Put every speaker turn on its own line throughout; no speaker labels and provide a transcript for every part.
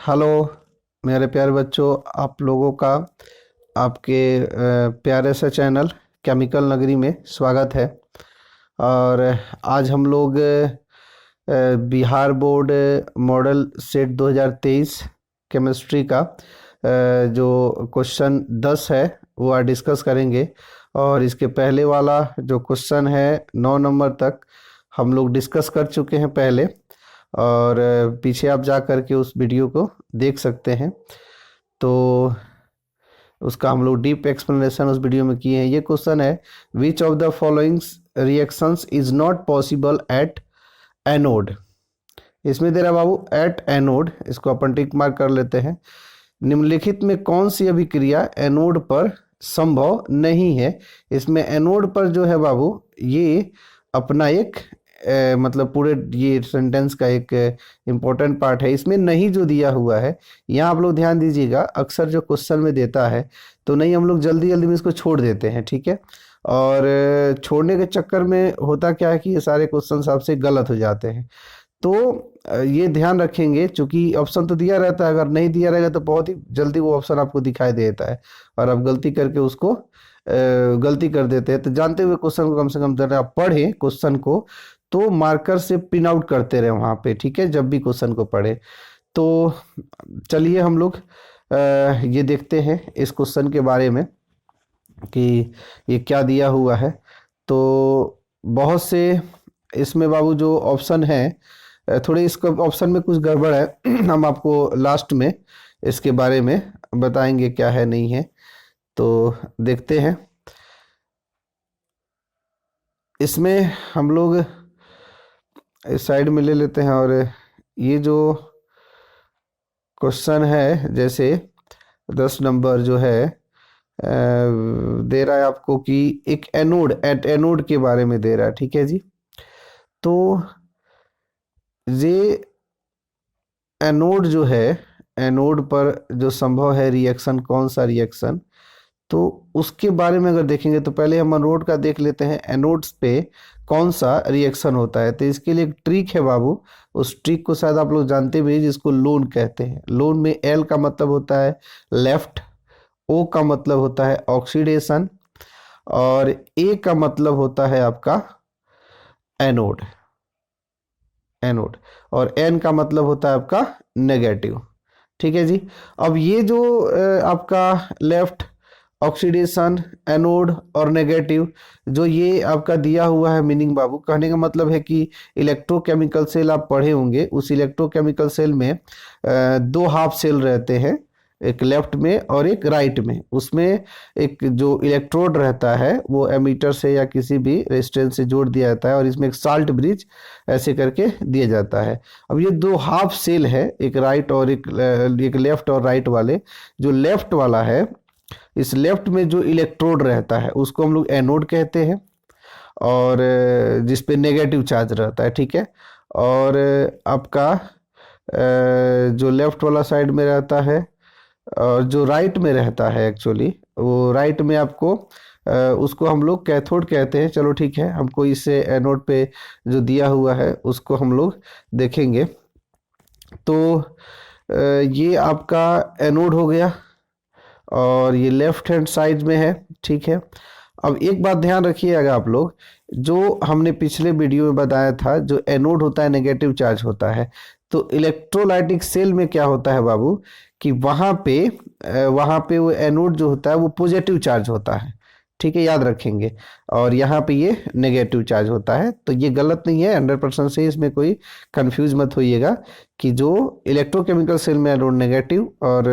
Hello मेरे प्यारे बच्चों, आप लोगों का आपके प्यारे से चैनल केमिकल नगरी में स्वागत है। और आज हम लोग Bihar board model set 2023 chemistry का जो क्वेश्चन 10 है वो आज डिस्कस करेंगे। और इसके पहले वाला जो क्वेश्चन है 9 नंबर तक हम लोग डिस्कस कर चुके हैं पहले। और पीछे आप जा कर के उस वीडियो को देख सकते हैं। तो उसका हम लोग डीप एक्सप्लेनेशन उस वीडियो में किए हैं। ये क्वेश्चन है, विच of the followings reactions is not possible at anode. इसमें दे रहा बाबू एट एनोड, इसको अपन टिक मार्क कर लेते हैं। निम्नलिखित में कौन सी अभिक्रिया एनोड पर संभव नहीं है। इसमें एनोड पर जो है बाबू ये अपना एक मतलब पूरे ये सेंटेंस का एक इम्पोर्टेंट पार्ट है। इसमें नहीं जो दिया हुआ है, यहाँ आप लोग ध्यान दीजिएगा, अक्सर जो क्वेश्चन में देता है तो नहीं हम लोग जल्दी जल्दी में इसको छोड़ देते हैं, ठीक है। और छोड़ने के चक्कर में होता क्या है कि ये सारे क्वेश्चन आपसे गलत हो जाते हैं। तो ये ध्यान रखेंगे, क्योंकि ऑप्शन तो दिया रहता है, अगर नहीं दिया रहेगा तो बहुत ही जल्दी वो ऑप्शन आपको दिखाई देता है और आप गलती करके उसको गलती कर देते हैं। तो जानते हुए क्वेश्चन को कम से कम जरा पढ़ें, क्वेश्चन को तो मार्कर से पिन आउट करते रहे वहाँ पे, ठीक है, जब भी क्वेश्चन को पढ़े। तो चलिए हम लोग ये देखते हैं इस क्वेश्चन के बारे में कि ये क्या दिया हुआ है। तो बहुत से इसमें बाबू जो ऑप्शन है, थोड़े इसका ऑप्शन में कुछ गड़बड़ है हम आपको लास्ट में इसके बारे में बताएंगे क्या है नहीं है। तो देखते हैं। इसमें हम लोग इस साइड में ले लेते हैं और ये जो क्वेश्चन है, जैसे 10 नंबर जो है दे रहा है आपको कि एक एनोड एट एनोड के बारे में दे रहा है, ठीक है जी। तो ये एनोड जो है, एनोड पर जो संभव है रिएक्शन, कौन सा रिएक्शन, तो उसके बारे में अगर देखेंगे तो पहले हम एनोड का देख लेते हैं, एनोड्स पे कौन सा रिएक्शन होता है। तो इसके लिए एक ट्रिक है बाबू, उस ट्रिक को शायद आप लोग जानते भी हैं, जिसको लोन कहते हैं। लोन में एल का मतलब होता है लेफ्ट, ओ का मतलब होता है ऑक्सीडेशन और ए का मतलब होता है आपका एनोड, एनोड, और एन का मतलब होता है आपका नेगेटिव, ठीक है जी। अब ये जो आपका लेफ्ट, ऑक्सीडेशन, एनोड और नेगेटिव, जो ये आपका दिया हुआ है मीनिंग बाबू, कहने का मतलब है कि इलेक्ट्रोकेमिकल सेल आप पढ़े होंगे। उस इलेक्ट्रोकेमिकल सेल में दो हाफ सेल रहते हैं, एक लेफ्ट में और एक राइट में। उसमें एक जो इलेक्ट्रोड रहता है वो एमीटर से या किसी भी रेजिस्टेंस से जोड़ दिया जाता है और इसमें एक साल्ट ब्रिज ऐसे करके दिया जाता है। अब ये दो हाफ सेल है, एक राइट और एक लेफ्ट और राइट वाले। जो लेफ्ट वाला है, इस लेफ्ट में जो इलेक्ट्रोड रहता है उसको हम लोग एनोड कहते हैं, और जिस पे नेगेटिव चार्ज रहता है, ठीक है। और आपका जो लेफ्ट वाला साइड में रहता है और जो राइट में रहता है, एक्चुअली वो राइट में आपको उसको हम लोग कैथोड कहते हैं। चलो ठीक है, हमको इससे एनोड पे जो दिया हुआ है उसको हम लोग देखेंगे। तो ये आपका एनोड हो गया और ये लेफ्ट हैंड साइड में है, ठीक है। अब एक बात ध्यान रखिएगा आप लोग, जो हमने पिछले वीडियो में बताया था, जो एनोड होता है नेगेटिव चार्ज होता है। तो इलेक्ट्रोलाइटिक सेल में क्या होता है बाबू कि वहाँ पे वो एनोड जो होता है वो पॉजिटिव चार्ज होता है, ठीक है, याद रखेंगे। और यहाँ पे ये नेगेटिव चार्ज होता है। तो ये गलत नहीं है, 100% से, इसमें कोई कंफ्यूज मत होइएगा कि जो इलेक्ट्रोकेमिकल सेल में एनोड नेगेटिव और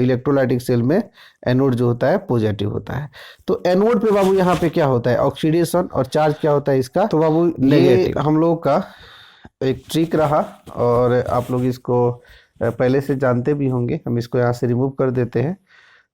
इलेक्ट्रोलाइटिक सेल में एनोड जो होता है पॉजिटिव होता है। तो एनोड पे बाबू यहाँ पे क्या होता है, ऑक्सीडेशन, और चार्ज क्या होता है इसका, तो बाबू ये हम लोग का एक ट्रिक रहा और आप लोग इसको पहले से जानते भी होंगे। हम इसको यहाँ से रिमूव कर देते हैं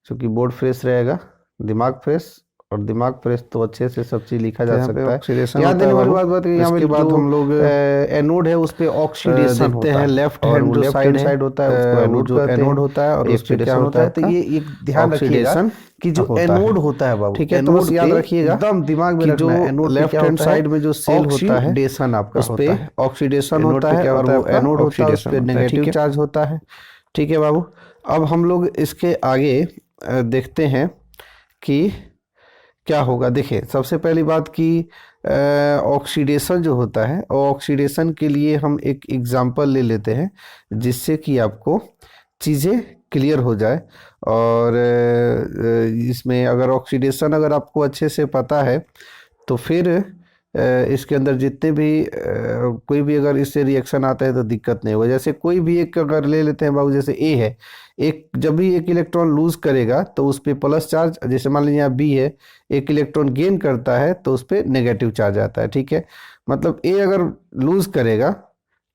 क्योंकि बोर्ड फ्रेश रहेगा, दिमाग फ्रेश, और दिमाग फ्रेश तो अच्छे से सब चीज लिखा जा सकता है। याद देने वाली बात है, यहाँ पे बाद हम लोग एनोड है उस पे ऑक्सीडेशन देखते हैं, लेफ्ट हैंड जो साइड होता है उसको एनोड जो एनोड होता है, और उस पे क्या होता है, तो ये एक ध्यान रखिएगा कि जो एनोड होता है बाबू, ठीक है, तो बस याद रखिएगा एकदम दिमाग में रखना है। एनोड लेफ्ट हैंड साइड में जो सेल होता है ऑक्सीडेशन आपका, उस पे ऑक्सीडेशन होता है और वो एनोड होता है, उस पे नेगेटिव चार्ज होता है। ठीक है बाबू। अब हम लोग इसके आगे देखते हैं कि क्या होगा। देखिए सबसे पहली बात कि ऑक्सीडेशन जो होता है, ऑक्सीडेशन के लिए हम एक एग्जांपल ले लेते हैं जिससे कि आपको चीज़ें क्लियर हो जाए। और इसमें अगर ऑक्सीडेशन अगर आपको अच्छे से पता है तो फिर इसके अंदर जितने भी कोई भी अगर इससे रिएक्शन आता है तो दिक्कत नहीं होगा। जैसे कोई भी एक अगर ले लेते हैं बाबू, जैसे ए है, एक जब भी एक इलेक्ट्रॉन लूज करेगा तो उस पर प्लस चार्ज, जैसे मान लीजिए यहाँ बी है, एक इलेक्ट्रॉन गेन करता है तो उस पर नेगेटिव चार्ज आता है। ठीक है, मतलब ए अगर लूज करेगा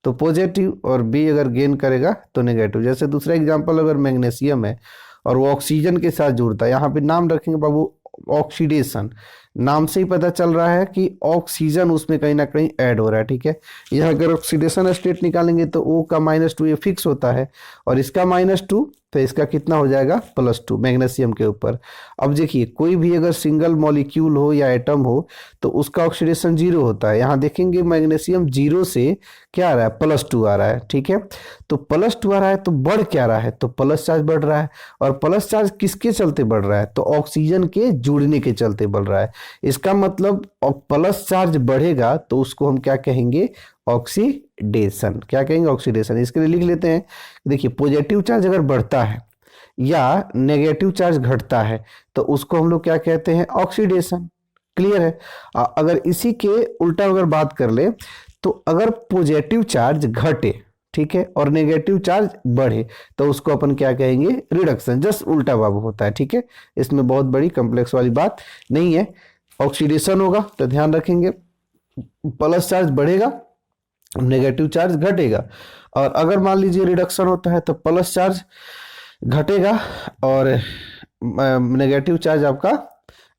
तो पॉजिटिव और बी अगर गेन करेगा तो नेगेटिव। जैसे दूसरा एग्जांपल अगर मैग्नीशियम है और वो ऑक्सीजन के साथ जुड़ता है, यहाँ पे नाम रखेंगे बाबू ऑक्सीडेशन। नाम से ही पता चल रहा है कि ऑक्सीजन उसमें कहीं ना कहीं ऐड हो रहा है। ठीक है, यहाँ अगर ऑक्सीडेशन स्टेट निकालेंगे तो O का -2 ये फिक्स होता है और इसका -2 तो इसका कितना हो जाएगा +2 मैग्नीशियम के ऊपर। अब देखिए कोई भी अगर सिंगल मॉलिक्यूल हो या एटम हो तो उसका ऑक्सीडेशन 0 होता है। यहाँ देखेंगे मैग्नीशियम 0 से क्या आ रहा है +2 आ रहा है। ठीक है, तो +2 आ रहा है तो बढ़ क्या रहा है, तो प्लस चार्ज बढ़ रहा है। और प्लस चार्ज किसके चलते बढ़ रहा है, तो ऑक्सीजन के जुड़ने के चलते बढ़ रहा है। इसका मतलब प्लस चार्ज बढ़ेगा तो उसको हम क्या कहेंगे, ऑक्सीडेशन। क्या कहेंगे, ऑक्सीडेशन। इसके लिए लिख लेते हैं, देखिए पॉजिटिव चार्ज अगर बढ़ता है या नेगेटिव चार्ज घटता है तो उसको हम लोग क्या कहते हैं, ऑक्सीडेशन। क्लियर है। अगर इसी के उल्टा अगर बात कर ले तो अगर पॉजिटिव चार्ज घटे, ठीक है, और नेगेटिव चार्ज बढ़े तो उसको अपन क्या कहेंगे, रिडक्शन। जस्ट उल्टा बाबू होता है। ठीक है, इसमें बहुत बड़ी कॉम्प्लेक्स वाली बात नहीं है। ऑक्सीडेशन होगा तो ध्यान रखेंगे प्लस चार्ज बढ़ेगा, नेगेटिव चार्ज घटेगा। और अगर मान लीजिए रिडक्शन होता है तो प्लस चार्ज घटेगा और नेगेटिव चार्ज आपका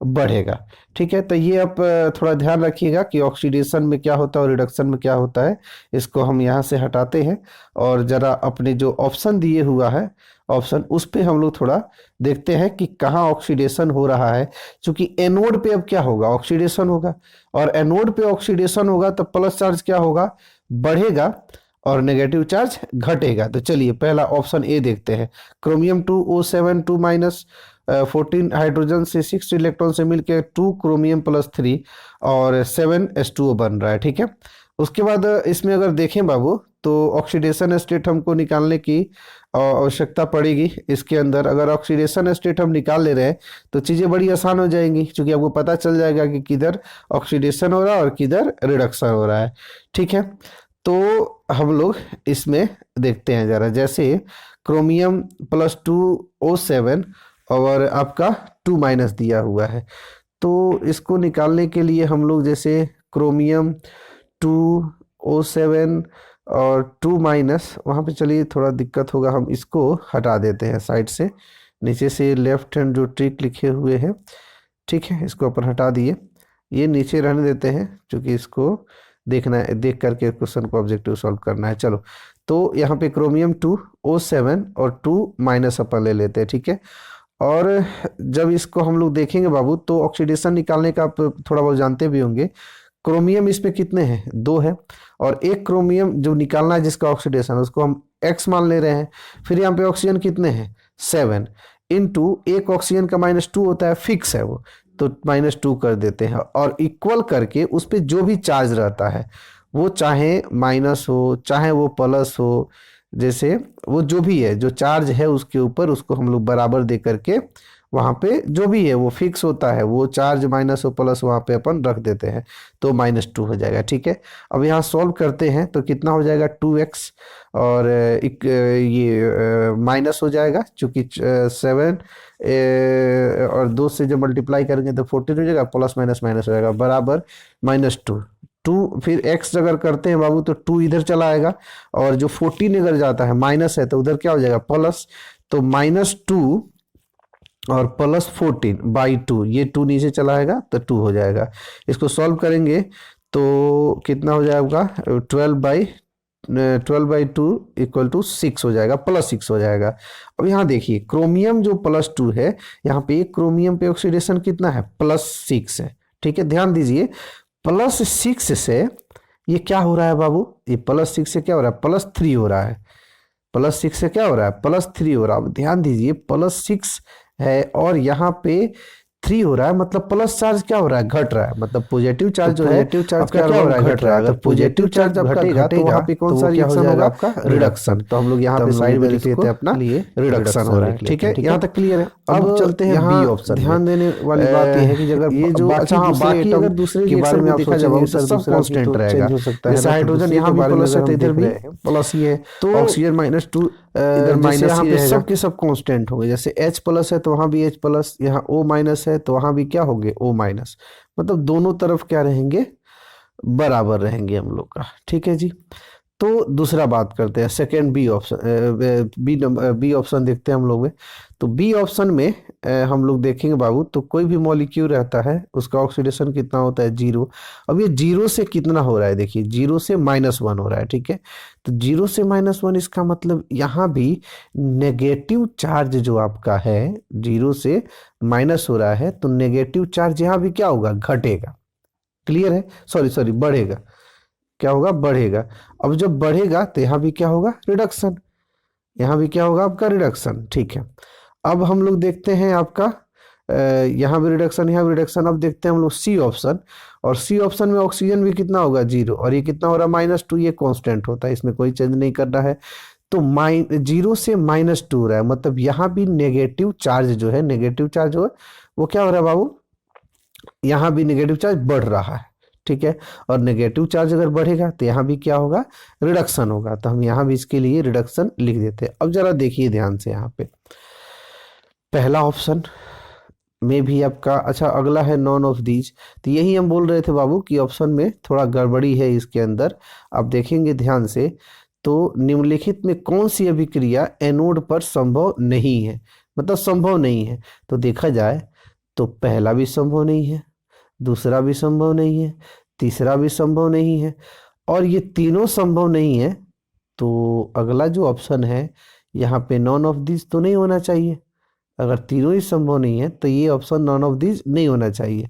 बढ़ेगा। ठीक है, तो ये आप थोड़ा ध्यान रखिएगा कि ऑक्सीडेशन में क्या होता है और रिडक्शन में क्या होता है। इसको हम यहाँ से हटाते हैं और जरा अपने जो ऑप्शन दिए हुआ है ऑप्शन, उस पे हम लोग थोड़ा देखते हैं कि कहाँ ऑक्सीडेशन हो रहा है। क्योंकि एनोड पे अब क्या होगा, ऑक्सीडेशन होगा, और एनोड पे ऑक्सीडेशन होगा तो प्लस चार्ज क्या होगा, बढ़ेगा और नेगेटिव चार्ज घटेगा। तो चलिए पहला ऑप्शन ए देखते हैं। क्रोमियम 2O7 2 14 हाइड्रोजन से 6 इलेक्ट्रॉन से मिलकर 2 क्रोमियम +3 और 7 H2O बन रहा है। ठीक है, उसके बाद इसमें अगर देखें बाबू तो ऑक्सीडेशन स्टेट हमको निकालने की आवश्यकता पड़ेगी। इसके अंदर अगर ऑक्सीडेशन स्टेट हम निकाल ले रहे हैं तो चीज़ें बड़ी आसान हो जाएंगी, क्योंकि आपको पता चल जाएगा कि किधर ऑक्सीडेशन हो रहा है और किधर रिडक्शन हो रहा है। ठीक है, तो हम लोग इसमें देखते हैं जरा। जैसे क्रोमियम +2O7 और आपका 2- दिया हुआ है, तो इसको निकालने के लिए हम लोग जैसे क्रोमियम 2O7 और 2- वहाँ पे चलिए थोड़ा दिक्कत होगा, हम इसको हटा देते हैं साइड से, नीचे से लेफ्ट हैंड जो ट्रिक लिखे हुए हैं। ठीक है, इसको अपन हटा दिए, ये नीचे रहने देते हैं क्योंकि इसको देखना है, देख करके क्वेश्चन को ऑब्जेक्टिव सॉल्व करना है। चलो, तो यहाँ पे क्रोमियम 2O7 और 2- अपन ले लेते हैं। ठीक है, और जब इसको हम लोग देखेंगे बाबू तो ऑक्सीडेशन निकालने का आप थोड़ा बहुत जानते भी होंगे। क्रोमियम इसमें कितने हैं, 2 है, और एक क्रोमियम जो निकालना है जिसका ऑक्सीडेशन उसको हम X मान ले रहे हैं। फिर यहाँ पे ऑक्सीजन कितने हैं, 7 इंटू एक ऑक्सीजन का -2 होता है, फिक्स है वो, तो -2 कर देते हैं और इक्वल करके उस पर जो भी चार्ज रहता है वो चाहे माइनस हो चाहे वो प्लस हो, जैसे वो जो भी है जो चार्ज है उसके ऊपर उसको हम लोग बराबर दे करके वहाँ पे जो भी है वो फिक्स होता है, वो चार्ज माइनस और प्लस वहाँ पे अपन रख देते हैं तो -2 हो जाएगा। ठीक है, अब यहाँ सॉल्व करते हैं तो कितना हो जाएगा 2x और ये माइनस हो जाएगा चूँकि 7 और 2 से जब मल्टीप्लाई करेंगे तो 14 हो जाएगा, प्लस माइनस माइनस हो जाएगा बराबर -2। 2 फिर x अगर करते हैं बाबू तो 2 इधर चला आएगा और जो 14 अगर जाता है माइनस है तो उधर क्या हो जाएगा प्लस, तो -2 और +14/2, ये 2 नीचे चला आएगा तो 2 हो जाएगा। इसको सॉल्व करेंगे तो कितना हो जाएगा 12/2 = 6 हो जाएगा, +6 हो जाएगा। अब यहाँ देखिए क्रोमियम जो +2 है, यहाँ पे एक क्रोमियम पे ऑक्सीडेशन कितना है, +6 है। ठीक है, ध्यान दीजिए +6 से ये क्या हो रहा है बाबू, ये +6 से क्या हो रहा है, +3 हो रहा है। +6 से क्या हो रहा है, +3 हो रहा है। अब ध्यान दीजिए +6 है और यहाँ पे 3 हो रहा है, मतलब प्लस चार्ज क्या हो रहा है, घट रहा है, मतलब पॉजिटिव चार्ज जो है
पॉजिटिव चार्ज
आपका क्या हो रहा है, घट रहा है। अगर पॉजिटिव चार्ज आपका घटेगा तो वहाँ पे कौन सा रिएक्शन होगा, आपका रिडक्शन।
तो हम लोग यहाँ
तो
पे
हम लोग
साइड में
इधर
लिख लेते
इसको
हैं अपना
लिए
रिडक्शन
रिडक्शन हो रहा है,
लिख
ठीक
लेते
है,
हैं, ठीक
यहाँ
है।
तक क्लियर है।
अब
अब
चलते हैं
यहाँ
बी ऑप्शन में।
ध्यान देने वाली बात यह है कि अगर
ये जो
अच्छा हाँ,
दूसरे
बाकी
एटम
अगर दूसरे
के बारे
रिएक्शन
में
को
आप
देखा जाए
सोचेंगे
बाबू तो
सर
सब
दूसरा भी
कांस्टेंट
तो
रहेगा।
चेंज हो सकता है
जैसे
ना, तो
हाइड्रोजन
दूसरे
यहाँ
के
भी
बारे में
प्लस
अगर
है तो
हम
इधर
देख
भी
रहे हैं
प्लस ही है।
तो
ऑक्सीजन -2
इधर
जैसे
माइनस
यहाँ
ही
पे
रहेगा।
सब के सब कांस्टेंट होंगे, जैसे H+ है तो वहाँ भी H+, यहाँ O- है तो वहाँ भी क्या होंगे, O-, मतलब दोनों तरफ क्या रहेंगे, बराबर रहेंगे हम लोग का, ठीक है जी। तो दूसरा बात करते हैं, second B option, B option देखते हैं हम लोग में। तो बी ऑप्शन में हम लोग देखेंगे बाबू, तो कोई भी मॉलिक्यूल रहता है उसका ऑक्सीडेशन कितना होता है, 0। अब ये 0 से कितना हो रहा है, देखिए 0 से -1 हो रहा है, ठीक है। तो 0 से -1 इसका मतलब यहाँ भी नेगेटिव चार्ज जो आपका है 0 से माइनस हो रहा है, तो नेगेटिव चार्ज यहाँ भी क्या होगा, घटेगा। क्लियर है, सॉरी सॉरी, बढ़ेगा। क्या होगा, बढ़ेगा। अब जब बढ़ेगा तो यहाँ भी क्या होगा, रिडक्शन। यहाँ भी क्या होगा आपका, रिडक्शन, ठीक है। अब हम लोग देखते हैं आपका यहाँ भी रिडक्शन, यहाँ भी रिडक्शन। अब देखते हैं हम लोग सी ऑप्शन, और सी ऑप्शन में ऑक्सीजन भी कितना होगा, 0, और ये कितना हो रहा है, -2। ये कांस्टेंट होता है, इसमें कोई चेंज नहीं करना है। तो 0 से -2 हो रहा है, मतलब यहाँ भी नेगेटिव चार्ज जो है, नेगेटिव चार्ज हो वो क्या हो रहा है बाबू, यहाँ भी नेगेटिव चार्ज बढ़ रहा है, ठीक है। और नेगेटिव चार्ज अगर बढ़ेगा तो यहाँ भी क्या होगा, रिडक्शन होगा। तो हम यहाँ भी इसके लिए रिडक्शन लिख देते हैं। अब जरा देखिए ध्यान से, यहाँ पे पहला ऑप्शन में भी आपका, अच्छा अगला है नॉन ऑफ दीज। तो यही हम बोल रहे थे बाबू कि ऑप्शन में थोड़ा गड़बड़ी है इसके अंदर। आप देखेंगे ध्यान से, तो निम्नलिखित में कौन सी अभिक्रिया एनोड पर संभव नहीं है, मतलब संभव नहीं है। तो देखा जाए तो पहला भी संभव नहीं है, दूसरा भी संभव नहीं है, तीसरा भी संभव नहीं है, और ये तीनों संभव नहीं है। तो अगला जो ऑप्शन है यहाँ पे नॉन ऑफ दिस तो नहीं होना चाहिए। अगर तीनों ही संभव नहीं है तो ये ऑप्शन नॉन ऑफ दिस नहीं होना चाहिए।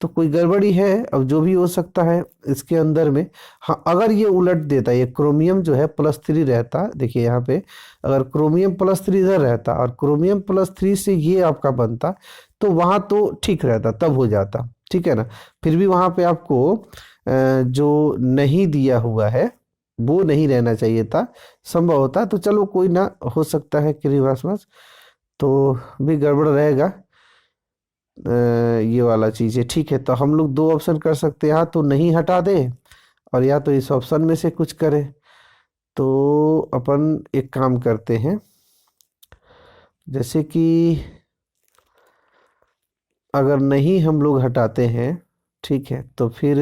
तो कोई गड़बड़ी है, अब जो भी हो सकता है इसके अंदर में। हाँ, अगर ये उलट देता, ये क्रोमियम जो है +3 रहता, देखिए यहाँ पे अगर क्रोमियम +3 इधर रहता और क्रोमियम +3 से ये आपका बनता, तो वहाँ तो ठीक रहता, तब हो जाता, ठीक है ना। फिर भी वहाँ पे आपको जो नहीं दिया हुआ है वो नहीं रहना चाहिए था, संभव होता तो चलो कोई ना, हो सकता है कि रिवर्स में तो भी गड़बड़ रहेगा। ये वाला चीज़ है, ठीक है। तो हम लोग दो ऑप्शन कर सकते हैं, या तो नहीं हटा दें और या तो इस ऑप्शन में से कुछ करें। तो अपन एक काम करते हैं, जैसे कि अगर नहीं हम लोग हटाते हैं, ठीक है, तो फिर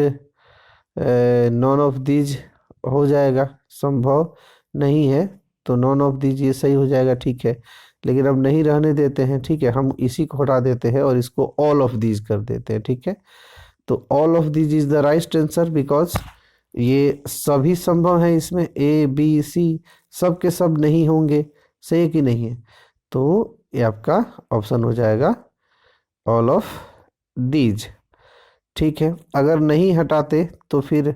नॉन ऑफ दीज हो जाएगा, संभव नहीं है तो नॉन ऑफ दीज ये सही हो जाएगा, ठीक है। लेकिन अब नहीं रहने देते हैं, ठीक है, हम इसी को हटा देते हैं और इसको ऑल ऑफ दीज कर देते हैं, ठीक है। तो all of these is the right answer, because ये सभी संभव है, इसमें ए बी सी सब के सब नहीं होंगे, सही है कि नहीं है। तो ये आपका ऑप्शन हो जाएगा ऑल ऑफ दीज, ठीक है। अगर नहीं हटाते तो फिर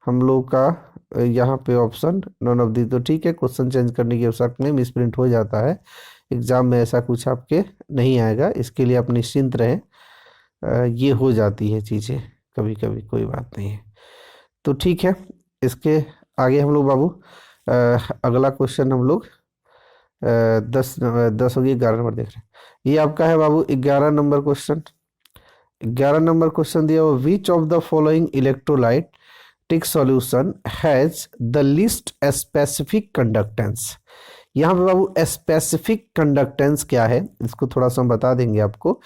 हम लोग का यहाँ पे ऑप्शन नॉन ऑफ दी, तो ठीक है, क्वेश्चन चेंज करने की आवश्यकता नहीं, मिसप्रिंट हो जाता है एग्जाम में, ऐसा कुछ आपके नहीं आएगा, इसके लिए आप निश्चिंत रहें। ये हो जाती है चीज़ें कभी कभी, कोई बात नहीं है। तो ठीक है, इसके आगे हम लोग बाबू अगला क्वेश्चन हम लोग 10 हो गई, 11 नंबर देख रहे हैं। ये आपका है बाबू 11 नंबर क्वेश्चन। 11 नंबर क्वेश्चन दिया हुआ, विच of the following electrolytic solution has the list specific conductance. यहाँ पे बाबू स्पेसिफिक कंडक्टेंस क्या है, इसको थोड़ा सा हम बता देंगे आपको।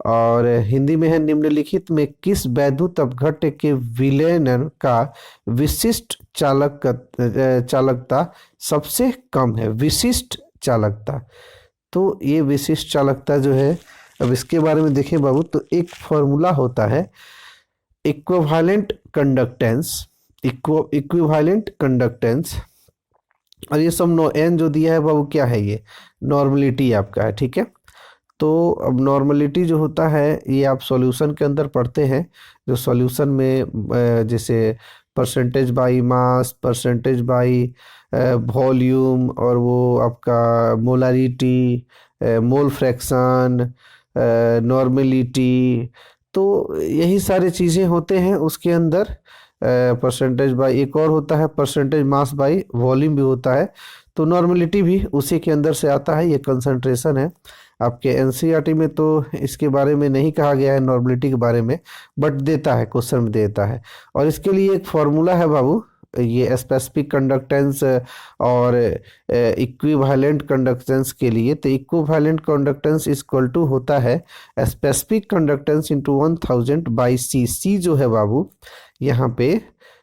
और हिंदी में है, निम्नलिखित में किस वैद्युत अपघट्य के विलयन का विशिष्ट चालकता सबसे कम है, विशिष्ट चालकता। तो ये विशिष्ट चालकता जो है, अब इसके बारे में देखें बाबू, तो एक फॉर्मूला होता है इक्विवेलेंट कंडक्टेंस, इक्विवेलेंट कंडक्टेंस। और ये सब नो एन जो दिया है बाबू क्या है, ये नॉर्मलिटी आपका है, ठीक है। तो अब नॉर्मलिटी जो होता है ये आप सॉल्यूशन के अंदर पढ़ते हैं, जो सॉल्यूशन में जैसे percentage by mass, percentage by volume, और वो आपका मोलारिटी, मोल फ्रैक्शन, नॉर्मेलिटी। तो यही सारी चीज़ें होते हैं उसके अंदर। परसेंटेज बाई एक और होता है परसेंटेज मास बाई वॉल्यूम भी होता है। तो नॉर्मेलिटी भी उसी के अंदर से आता है, ये कंसंट्रेशन है। आपके एनसीईआरटी में तो इसके बारे में नहीं कहा गया है नॉर्मेलिटी के बारे में, बट देता है, क्वेश्चन में देता है। और इसके लिए एक फॉर्मूला है बाबू, ये स्पेसिफिक कंडक्टेंस और इक्विवेलेंट कंडक्टेंस के लिए। तो इक्विवेलेंट कंडक्टेंस इक्वल टू होता है स्पेसिफिक कंडक्टेंस इंटू 1000 बाई सी। सी जो है बाबू यहाँ पे,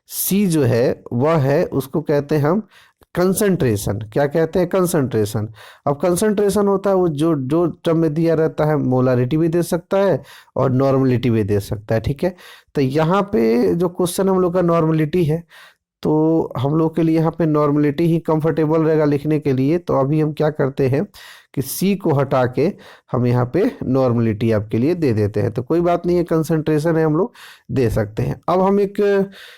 सी जो है वह है, उसको कहते हैं हम कंसंट्रेशन। क्या कहते हैं? कंसंट्रेशन। अब कंसंट्रेशन होता है वो जो जो टर्म में दिया रहता है, मोलारिटी भी दे सकता है और नॉर्मलिटी भी दे सकता है, ठीक है। तो यहाँ पे जो क्वेश्चन हम लोग का नॉर्मलिटी है, तो हम लोग के लिए यहाँ पे नॉर्मलिटी ही कंफर्टेबल रहेगा लिखने के लिए। तो अभी हम क्या करते हैं कि सी को हटा के हम यहाँ पे नॉर्मलिटी आपके लिए दे देते हैं। तो कोई बात नहीं है, कंसंट्रेशन है, हम लोग दे सकते हैं। अब हम एक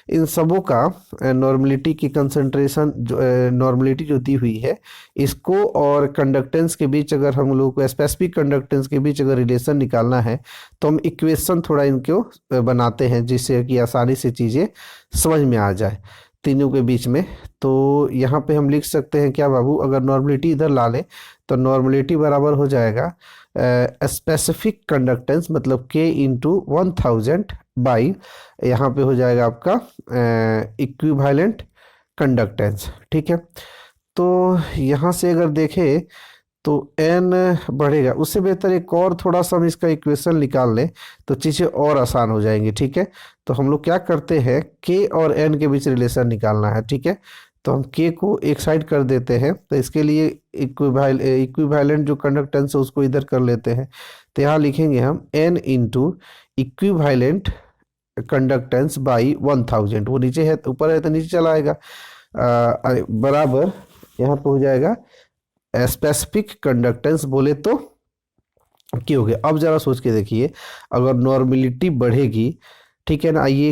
इन सबों का नॉर्मलिटी की कंसंट्रेशन जो नॉर्मलिटी जो दी हुई है, इसको और कंडक्टेंस के बीच अगर हम लोग को स्पेसिफिक कंडक्टेंस के बीच अगर रिलेशन निकालना है, तो हम इक्वेशन थोड़ा इनको बनाते हैं जिससे कि आसानी से चीज़ें समझ में आ जाए तीनों के बीच में। तो यहाँ पे हम लिख सकते हैं क्या बाबू, अगर नॉर्मलिटी इधर ला लें तो नॉर्मलिटी बराबर हो जाएगा स्पेसिफिक कंडक्टेंस मतलब के इंटू 1000 बाई, यहाँ पे हो जाएगा आपका इक्विवेलेंट कंडक्टेंस, ठीक है। तो यहाँ से अगर देखें तो n बढ़ेगा, उससे बेहतर एक और थोड़ा सा हम इसका इक्वेशन निकाल लें तो चीज़ें और आसान हो जाएंगी, ठीक है। तो हम लोग क्या करते हैं, k और n के बीच रिलेशन निकालना है, ठीक है। तो हम k को एक साइड कर देते हैं, तो इसके लिए इक्विवेलेंट जो कंडक्टेंस है उसको इधर कर लेते हैं। तो यहाँ लिखेंगे हम n into equivalent conductance by 1000, वो नीचे है, ऊपर है तो नीचे चला आएगा, बराबर यहाँ पे हो जाएगा स्पेसिफिक कंडक्टेंस बोले तो क्या हो गया। अब जरा सोच के देखिए, अगर नॉर्मलिटी बढ़ेगी, ठीक है ना, ये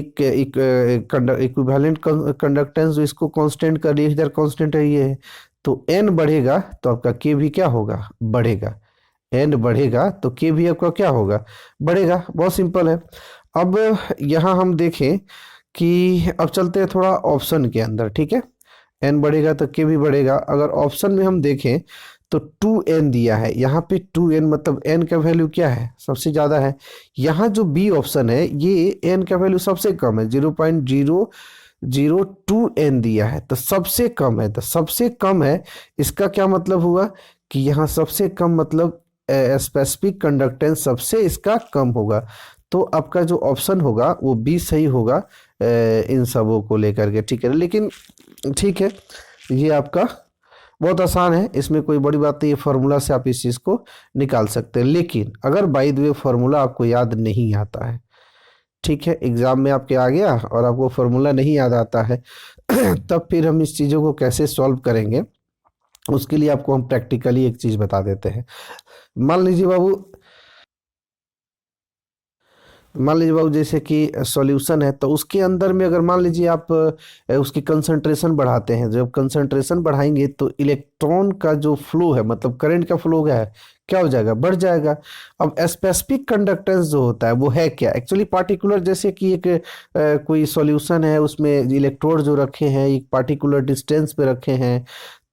इक्विवेलेंट कंडक्टेंस जो इसको कांस्टेंट कर दिए, इधर कांस्टेंट है ये है, तो n बढ़ेगा तो आपका k भी क्या होगा, बढ़ेगा। n बढ़ेगा तो k भी आपका क्या होगा, बढ़ेगा। बहुत सिंपल है। अब यहाँ हम देखें कि अब चलते हैं थोड़ा ऑप्शन के अंदर, ठीक है। n बढ़ेगा तो k भी बढ़ेगा। अगर ऑप्शन में हम देखें तो 2n दिया है, यहाँ पे 2n मतलब n का वैल्यू क्या है, सबसे ज़्यादा है। यहाँ जो बी ऑप्शन है ये n का वैल्यू सबसे कम है, 0.002n दिया है, तो सबसे कम है। तो सबसे कम है, इसका क्या मतलब हुआ कि यहाँ सबसे कम मतलब स्पेसिफिक कंडक्टेंस सबसे इसका कम होगा। तो आपका जो ऑप्शन होगा वो बी सही होगा इन सबों को लेकर के, ठीक है। लेकिन ठीक है, ये आपका बहुत आसान है, इसमें कोई बड़ी बात नहीं है, फार्मूला से आप इस चीज़ को निकाल सकते हैं। लेकिन अगर बाय द वे फार्मूला आपको याद नहीं आता है, ठीक है, एग्जाम में आपके आ गया और आपको फार्मूला नहीं याद आता है तब फिर हम इस चीज़ों को कैसे सॉल्व करेंगे, उसके लिए आपको हम प्रैक्टिकली एक चीज़ बता देते हैं। मान लीजिए बाबू, जैसे कि सॉल्यूशन है, तो उसके अंदर में अगर मान लीजिए आप उसकी कंसंट्रेशन बढ़ाते हैं, जब कंसंट्रेशन बढ़ाएंगे तो इलेक्ट्रॉन का जो फ्लो है, मतलब करंट का फ्लो है, क्या हो जाएगा, बढ़ जाएगा। अब स्पेसिफिक कंडक्टेंस जो होता है वो है क्या, एक्चुअली पार्टिकुलर, जैसे कि एक कोई सॉल्यूशन है, उसमें इलेक्ट्रोड जो रखे हैं एक पार्टिकुलर डिस्टेंस पे रखे हैं,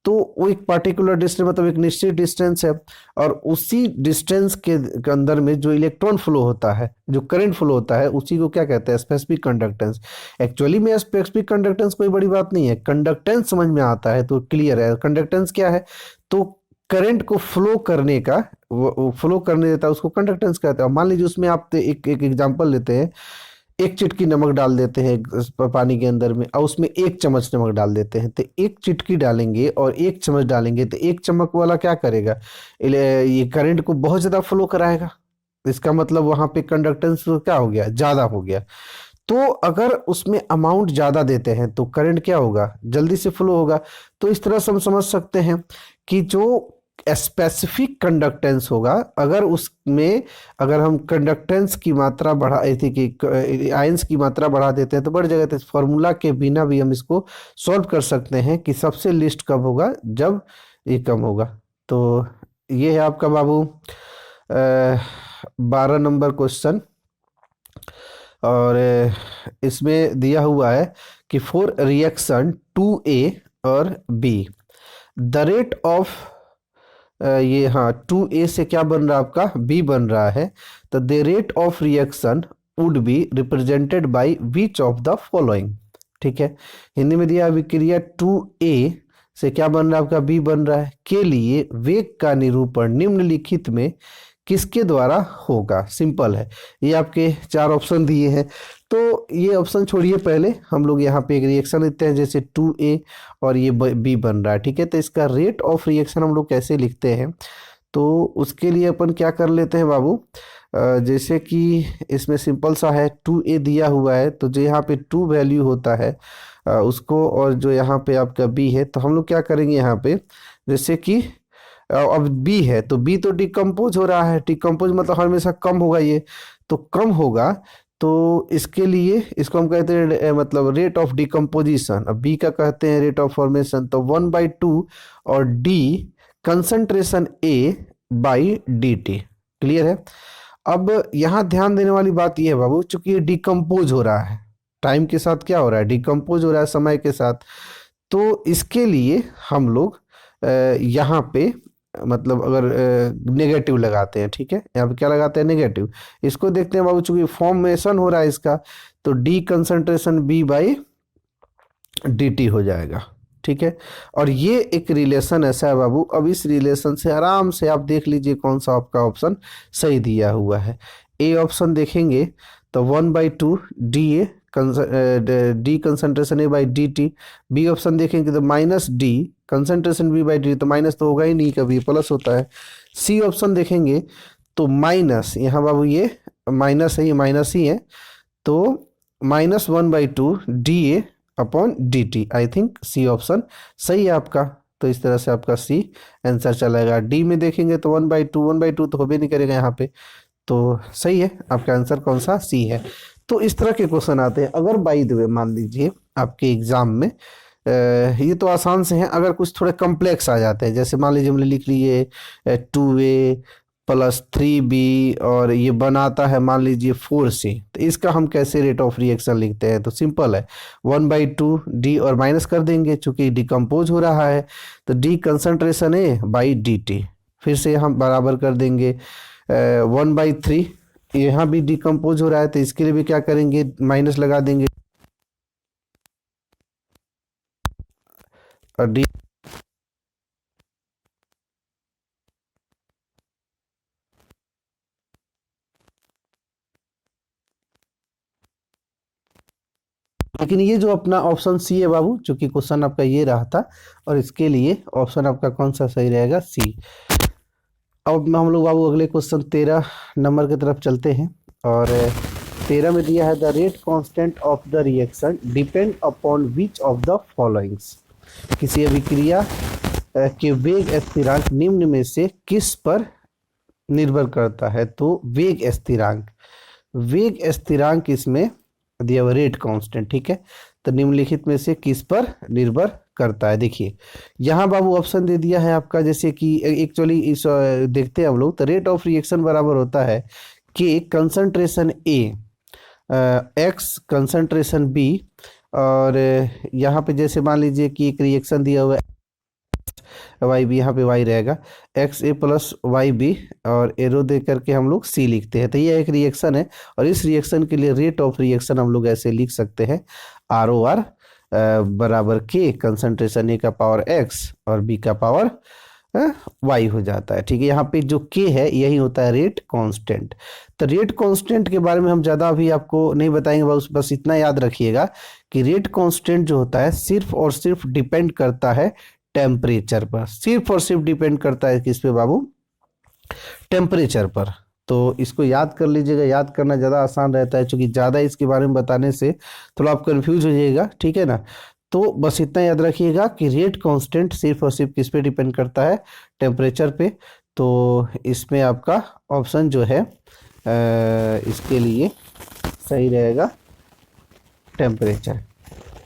तो वो एक पार्टिकुलर डिस्टेंस मतलब एक निश्चित डिस्टेंस है, और उसी डिस्टेंस के अंदर में जो इलेक्ट्रॉन फ्लो होता है, जो करंट फ्लो होता है, उसी को क्या कहते हैं, स्पेसिफिक कंडक्टेंस। एक्चुअली में स्पेसिफिक कंडक्टेंस कोई बड़ी बात नहीं है, कंडक्टेंस समझ में आता है तो क्लियर है। कंडक्टेंस क्या है, तो करंट को फ्लो करने का, वो फ्लो करने देता है, उसको कंडक्टेंस कहते हैं। मान लीजिए उसमें आप एक एग्जांपल लेते हैं, एक चिटकी नमक डाल देते हैं पानी के अंदर में, और उसमें एक चम्मच नमक डाल देते हैं, तो एक चिटकी डालेंगे और एक चम्मच डालेंगे तो एक चम्मच वाला क्या करेगा, ये करंट को बहुत ज़्यादा फ्लो कराएगा। इसका मतलब वहाँ पे कंडक्टेंस क्या हो गया, ज़्यादा हो गया। तो अगर उसमें अमाउंट ज़्यादा देते हैं तो करंट क्या होगा, जल्दी से फ्लो होगा। तो इस तरह से हम समझ सकते हैं कि जो स्पेसिफिक कंडक्टेंस होगा। अगर उसमें अगर हम कंडक्टेंस की मात्रा बढ़ा थी कि आयंस की मात्रा बढ़ा देते हैं तो बढ़ जाएगा। तो इस फॉर्मूला के बिना भी हम इसको सॉल्व कर सकते हैं कि सबसे लिस्ट कब होगा, जब ये कम होगा। तो ये है आपका बाबू 12 नंबर क्वेश्चन। और इसमें दिया हुआ है कि फॉर रिएक्शन 2A और B द रेट ऑफ ये हाँ 2A से क्या बन रहा है आपका B बन रहा है। तो the rate of reaction would be represented by which of the following. ठीक है, हिंदी में दिया विक्रिया 2A से क्या बन रहा है आपका B बन रहा है के लिए वेग का निरूपण निम्नलिखित में किसके द्वारा होगा। सिंपल है, ये आपके 4 ऑप्शन दिए हैं। तो ये ऑप्शन छोड़िए, पहले हम लोग यहाँ पे एक रिएक्शन लिखते हैं जैसे 2A और ये B बन रहा है। ठीक है, तो इसका रेट ऑफ रिएक्शन हम लोग कैसे लिखते हैं, तो उसके लिए अपन क्या कर लेते हैं बाबू, जैसे कि इसमें सिंपल सा है 2A दिया हुआ है तो जो यहाँ पे 2 वैल्यू होता है उसको, और जो यहाँ पे आपका B है तो हम लोग क्या करेंगे यहाँ पे, जैसे कि अब बी है तो बी तो डिकम्पोज हो रहा है। डिकम्पोज मतलब हमेशा कम होगा, ये तो कम होगा। तो इसके लिए इसको हम कहते हैं मतलब रेट ऑफ डिकम्पोजिशन। अब बी का कहते हैं रेट ऑफ फॉर्मेशन। तो 1/2 और D concentration A by D T. Clear है। अब यहाँ ध्यान देने वाली बात यह है बाबू, चूंकि ये डिकम्पोज हो रहा है, टाइम के साथ क्या हो रहा है, डिकम्पोज हो रहा है समय के साथ। तो इसके लिए हम लोग यहाँ पे मतलब अगर नेगेटिव लगाते हैं, ठीक है, यहाँ पे क्या लगाते हैं, नेगेटिव। इसको देखते हैं बाबू, चूंकि फॉर्मेशन हो रहा है इसका, तो D concentration B by D T हो जाएगा। ठीक है, और ये एक रिलेशन ऐसा है बाबू, अब इस रिलेशन से आराम से आप देख लीजिए कौन सा आपका ऑप्शन सही दिया हुआ है। ए ऑप्शन देखेंगे तो 1/2 D A D concentration A by D T. B option देखेंगे तो minus D concentration B by D, तो माइनस तो होगा ही नहीं, कभी प्लस होता है। सी ऑप्शन देखेंगे तो माइनस, यहाँ बाबू ये माइनस है, ये माइनस ही है, तो -1/2 D A upon D T. I think C option सही है आपका। तो इस तरह से आपका सी आंसर चलेगा। डी में देखेंगे तो 1/2 तो हो भी नहीं करेगा यहाँ पे, तो सही है आपका आंसर कौन सा, सी है। तो इस तरह के क्वेश्चन आते हैं। अगर बाई द वे मान लीजिए आपके एग्जाम में ये तो आसान से हैं, अगर कुछ थोड़े कॉम्प्लेक्स आ जाते हैं, जैसे मान लीजिए हमने लिख लिए 2A प्लस 3B और ये बनाता है मान लीजिए 4C, तो इसका हम कैसे रेट ऑफ रिएक्शन लिखते हैं, तो सिंपल है 1/2 डी और माइनस कर देंगे चूंकि डिकम्पोज हो रहा है, तो D concentration A by D T, फिर से हम बराबर कर देंगे 1/3, यहाँ भी डिकम्पोज हो रहा है तो इसके लिए भी क्या करेंगे, माइनस लगा देंगे और डी लेकिन ये जो अपना ऑप्शन सी है बाबू, चूंकि क्वेश्चन आपका ये रहा था, और इसके लिए ऑप्शन आपका कौन सा सही रहेगा, सी। अब हम लोग बाबू अगले क्वेश्चन 13 नंबर की तरफ चलते हैं। और 13 में दिया है the rate constant of the reaction depend upon which of the followings. किसी अभिक्रिया के वेग स्थिरांक निम्न में से किस पर निर्भर करता है, तो वेग स्थिरांक, वेग स्थिरांक इसमें दिया हुआ रेट कांस्टेंट। ठीक है, तो निम्नलिखित में से किस पर निर्भर करता है। देखिए यहाँ बाबू ऑप्शन दे दिया है आपका, जैसे कि एक्चुअली इस देखते हैं हम लोग, तो रेट ऑफ रिएक्शन बराबर होता है कि कंसंट्रेशन ए एक्स कंसंट्रेशन बी, और यहाँ पे जैसे मान लीजिए कि एक रिएक्शन दिया हुआ है वाई बी, यहाँ पे वाई रहेगा एक्स ए प्लस वाई बी, और एरो दे करके हम लोग सी लिखते हैं। तो ये एक रिएक्शन है, और इस रिएक्शन के लिए रेट ऑफ रिएक्शन हम लोग ऐसे लिख सकते हैं आर ओ आर बराबर के कंसंट्रेशन ए का पावर एक्स और बी का पावर वाई हो जाता है। ठीक है, यहाँ पे जो के है यही होता है रेट कांस्टेंट। तो रेट कांस्टेंट के बारे में हम ज़्यादा अभी आपको नहीं बताएंगे, बस इतना याद रखिएगा कि रेट कांस्टेंट जो होता है सिर्फ और सिर्फ डिपेंड करता है टेम्परेचर पर, सिर्फ और सिर्फ डिपेंड करता है किस पे बाबू, टेम्परेचर पर। तो इसको याद कर लीजिएगा, याद करना ज़्यादा आसान रहता है, क्योंकि ज़्यादा इसके बारे में बताने से थोड़ा आप कंफ्यूज हो जाइएगा। ठीक है ना, तो बस इतना याद रखिएगा कि रेट कांस्टेंट सिर्फ और सिर्फ किस पे डिपेंड करता है, टेम्परेचर पे। तो इसमें आपका ऑप्शन जो है इसके लिए सही रहेगा टेम्परेचर।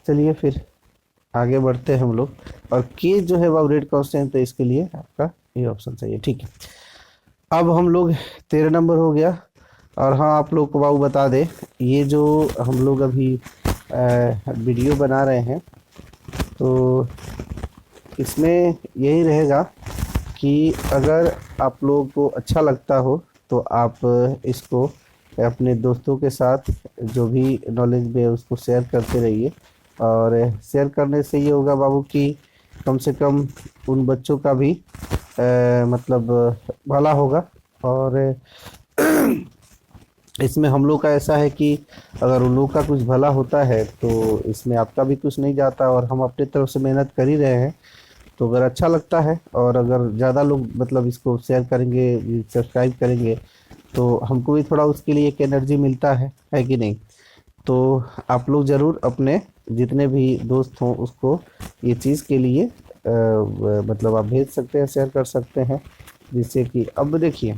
चलिए फिर आगे बढ़ते हैं हम लोग। और के जो है वो रेट कांस्टेंट, तो इसके लिए आपका ये ऑप्शन सही है। ठीक है, अब हम लोग 13 नंबर हो गया। और हाँ, आप लोग को बाबू बता दे, ये जो हम लोग अभी वीडियो बना रहे हैं तो इसमें यही रहेगा कि अगर आप लोगों को अच्छा लगता हो तो आप इसको अपने दोस्तों के साथ जो भी नॉलेज में है उसको शेयर करते रहिए। और शेयर करने से ये होगा बाबू कि कम से कम उन बच्चों का भी मतलब भला होगा। और इसमें हम लोग का ऐसा है कि अगर उन लोग का कुछ भला होता है तो इसमें आपका भी कुछ नहीं जाता, और हम अपनी तरफ से मेहनत कर ही रहे हैं। तो अगर अच्छा लगता है और अगर ज़्यादा लोग मतलब इसको शेयर करेंगे, सब्सक्राइब करेंगे, तो हमको भी थोड़ा उसके लिए एक एनर्जी मिलता है कि नहीं। तो आप लोग ज़रूर अपने जितने भी दोस्त हों उसको ये चीज़ के लिए मतलब आप भेज सकते हैं, शेयर कर सकते हैं, जिससे कि अब देखिए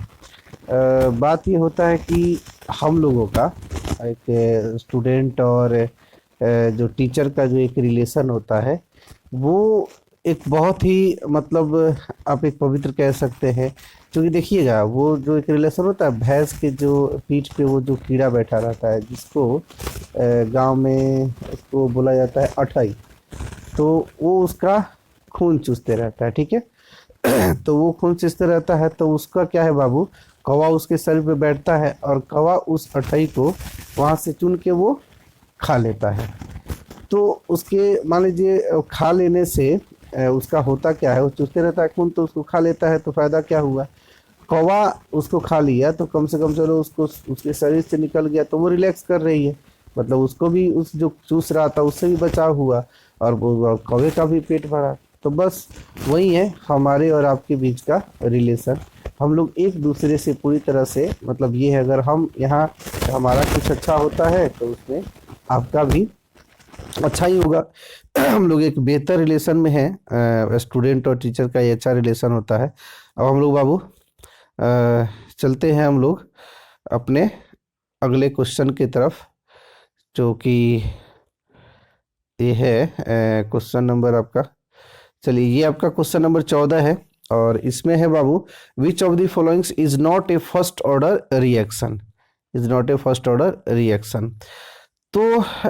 बात ये होता है कि हम लोगों का एक स्टूडेंट और जो टीचर का जो एक रिलेशन होता है वो एक बहुत ही मतलब आप एक पवित्र कह सकते हैं। क्योंकि देखिएगा वो जो एक रिलेशन होता है, भैंस के जो पीठ पे वो जो कीड़ा बैठा रहता है जिसको गांव में उसको बोला जाता है अठई, तो वो उसका खून चूसते रहता है। ठीक है तो वो खून चूसते रहता है तो उसका क्या है बाबू, कौवा उसके शरीर पे बैठता है और कौवा उस अठई को वहाँ से चुन के वो खा लेता है। तो उसके मान लीजिए खा लेने से उसका होता क्या है, वो चूसते रहता है खून तो उसको खा लेता है, तो फायदा क्या हुआ, कौवा उसको खा लिया तो कम से कम चलो उसको उसके शरीर से निकल गया तो वो रिलैक्स कर रही है, मतलब उसको भी उस जो चूस रहा था उससे भी बचाव हुआ और वो कौवे का भी पेट भरा। तो बस वही है हमारे और आपके बीच का रिलेशन। हम लोग एक दूसरे से पूरी तरह से मतलब ये है, अगर हम यहाँ हमारा कुछ अच्छा होता है तो उसमें आपका भी अच्छा ही होगा। हम लोग एक बेहतर रिलेशन में हैं, स्टूडेंट और टीचर का ये अच्छा रिलेशन होता है। अब हम लोग बाबू चलते हैं हम लोग अपने अगले क्वेश्चन की तरफ, जो कि ये है क्वेश्चन नंबर आपका, चलिए ये आपका क्वेश्चन नंबर 14 है। और इसमें है बाबू, which of the followings is not a first order reaction, is not a first order reaction. तो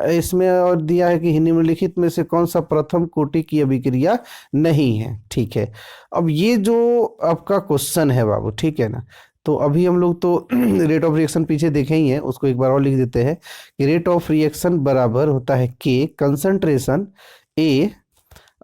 इसमें और दिया है कि निम्नलिखित में से कौन सा प्रथम कोटि की अभिक्रिया नहीं है। ठीक है, अब ये जो आपका क्वेश्चन है बाबू, ठीक है ना, तो अभी हम लोग तो रेट ऑफ रिएक्शन पीछे देखे ही हैं, उसको एक बार और लिख देते हैं कि रेट ऑफ रिएक्शन बराबर होता है के कंसंट्रेशन ए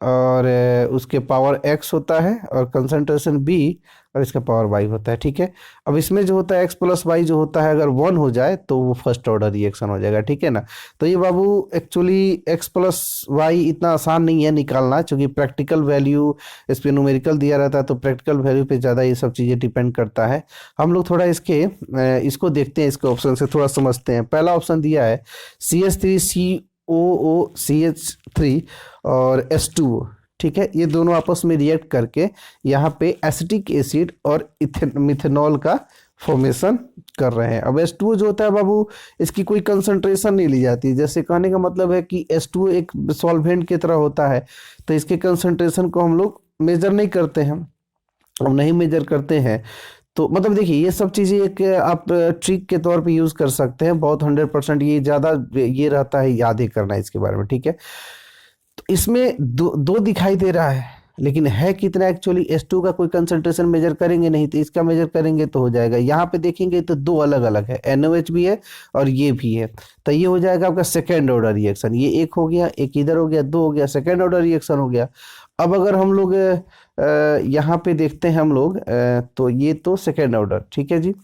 और उसके पावर एक्स होता है और कंसंट्रेशन बी और इसका पावर वाई होता है। ठीक है, अब इसमें जो होता है एक्स प्लस वाई जो होता है अगर 1 हो जाए तो वो फर्स्ट ऑर्डर रिएक्शन हो जाएगा। ठीक है ना, तो ये बाबू एक्चुअली एक्स प्लस वाई इतना आसान नहीं है निकालना, क्योंकि प्रैक्टिकल वैल्यू इस पे न्यूमेरिकल दिया रहता है, तो प्रैक्टिकल वैल्यू पे ज़्यादा ये सब चीज़ें डिपेंड करता है। हम लोग थोड़ा इसको देखते हैं, इसके ऑप्शन से थोड़ा समझते हैं। पहला ऑप्शन दिया है CH3COO CH3 और H2O। ठीक है, ये दोनों आपस में रिएक्ट करके यहाँ पे एसिटिक एसिड और मिथेनॉल का फॉर्मेशन कर रहे हैं। अब H2O जो होता है बाबू, इसकी कोई कंसंट्रेशन नहीं ली जाती, जैसे कहने का मतलब है कि H2O एक सॉल्वेंट की तरह होता है, तो इसके कंसंट्रेशन को हम लोग मेजर नहीं करते हैं, हम नहीं मेजर करते हैं। तो मतलब देखिए ये सब चीज़ें एक आप ट्रिक के तौर पे यूज़ कर सकते हैं, बहुत 100% ये ज़्यादा ये रहता है याद ही करना इसके बारे में। ठीक है, तो इसमें दो दिखाई दे रहा है, लेकिन है कितना एक्चुअली, H2 का कोई कंसंट्रेशन मेजर करेंगे नहीं, तो इसका मेजर करेंगे तो हो जाएगा। यहाँ पे देखेंगे तो दो अलग अलग है, NOH भी है और ये भी है, तो ये हो जाएगा आपका सेकेंड ऑर्डर रिएक्शन। ये एक हो गया, एक इधर हो गया, दो हो गया, सेकेंड ऑर्डर रिएक्शन हो गया। अब अगर हम लोग यहाँ पे देखते हैं हम लोग तो ये तो सेकेंड ऑर्डर, ठीक है जी।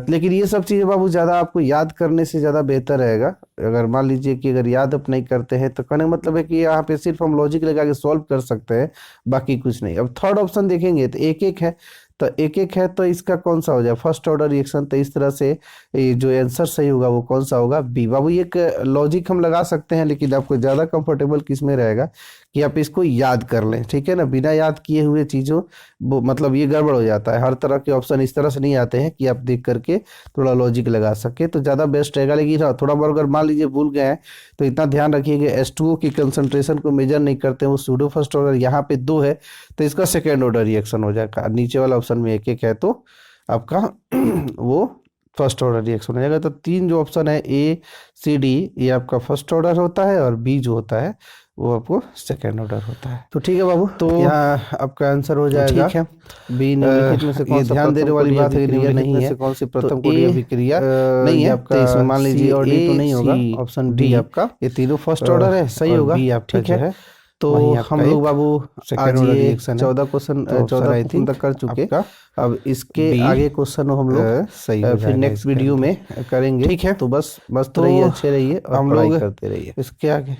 लेकिन ये सब चीज़ें बाबू ज़्यादा आपको याद करने से ज़्यादा बेहतर रहेगा। अगर मान लीजिए कि अगर याद आप नहीं करते हैं तो कहने का मतलब है कि यहाँ पे सिर्फ हम लॉजिक लगा के सॉल्व कर सकते हैं, बाकी कुछ नहीं। अब थर्ड ऑप्शन देखेंगे तो एक एक है, तो एक एक है, तो इसका कौन सा हो जाए फर्स्ट ऑर्डर रिएक्शन। तो इस तरह से ये जो आंसर सही होगा वो कौन सा होगा, बी। बाबू ये एक लॉजिक हम लगा सकते हैं, लेकिन आपको ज़्यादा कंफर्टेबल किस में रहेगा कि आप इसको याद कर लें, ठीक है ना। बिना याद किए हुए चीज़ों वो मतलब ये गड़बड़ हो जाता है। हर तरह के ऑप्शन इस तरह से नहीं आते हैं कि आप देख करके थोड़ा लॉजिक लगा सके, तो ज़्यादा बेस्ट रहेगा। लेकिन हाँ, थोड़ा बहुत अगर मान लीजिए भूल गए हैं तो इतना ध्यान रखिए कि H2O की कंसंट्रेशन को मेजर नहीं करते हैं, वो सूडो फर्स्ट ऑर्डर। यहाँ पे 2 है तो इसका सेकेंड ऑर्डर रिएक्शन हो जाएगा। नीचे वाला ऑप्शन में एक एक है तो आपका वो फर्स्ट ऑर्डर रिएक्शन हो जाएगा। तो 3 जो ऑप्शन है A C D ये आपका फर्स्ट ऑर्डर होता है, और B जो होता है वो आपको सेकेंड ऑर्डर होता है। तो ठीक है बाबू, तो यहाँ आपका आंसर हो जाएगा, ठीक है। बी निम्नलिखित में से कौन सा, ध्यान देने वाली बात है कि निम्नलिखित नहीं है, कौन सी प्रथम कोटि अभिक्रिया नहीं है आपका। इसमें मान लीजिए और डी तो नहीं होगा, ऑप्शन डी आपका, ये तीनों फर्स्ट ऑर्डर है, सही होगा, बी आपका ठीक है। तो हम लोग बाबू आज ये 14 क्वेश्चन 14 क्वेश्चन तक कर चुके। अब इसके आगे क्वेश्चन हम लोग सही फिर नेक्स्ट वीडियो में करेंगे, ठीक है। तो बस मस्त रहिए, अच्छे रहिए और हम लोग करते रहिए इसके आगे।